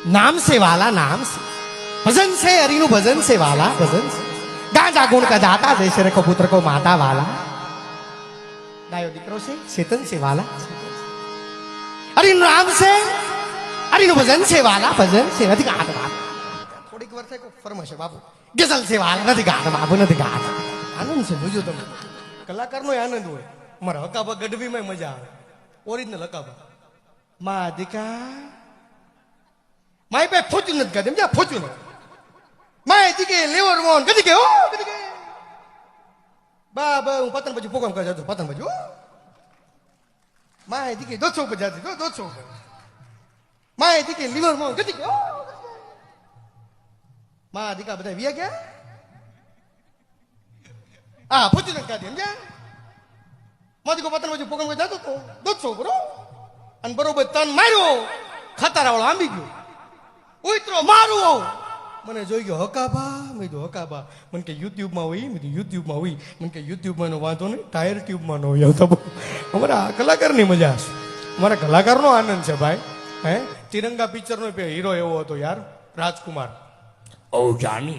नाम से वाला नाम से भजन से हरिनु भजन से वाला भजन से गांजा गुण का जाता जैसे रे कबूतर को माता वाला गायो दीकरो से चेतन से वाला हरिनु नाम से हरिनु भजन से वाला भजन से નથી ગાતા બાપુ થોડીક વાર થાય કો ફરમાશે બાપુ ગઝલ से वाला નથી ગાતા બાપુ નથી ગાતા આનંદ છે જોજો તમે કલાકારનો આનંદ હોય મારા હકાબા ગઢવીમાં મજા આવે ઓરિજિનલ હકાબા માદિકા માય પે ફોચ્યું નથી ગાતે સમજ્યા ફોચ્યું નથી માય દીકે લેવર મોન કદી કે ઓ કદી કે બાબા હું પતન પછી પ્રોગ્રામ કરવા જતો પતન પછી માય દીકે 200 ઉપર જાતી 200 ઉપર માય દીકે લીવર મોન કદી કે ઓ મા દીકા બધા વિયા ગયા આ ફોચ્યું નથી ગાતે સમજ્યા મા દીકો પતન પછી પ્રોગ્રામ કરવા જતો તો 200 ઉપર અને બરોબર તન માર્યો ખતરા વાળો આંબી ગયો ઉતરો મારું મને જોઈ ગયો હકાબા મેં કીધું હકાબા મને કે યુટ્યુબમાં હોય મેં કીધું યુટ્યુબમાં હોય મને કે યુટ્યુબમાં નો વાંધો નહીં ટાયર ટ્યુબમાં નો હોય આવતા અમારા કલાકારની મજા છે અમારા કલાકારનો આનંદ છે ભાઈ હે તિરંગા પિક્ચરનો હીરો એવો હતો યાર રાજકુમાર ઓ જાની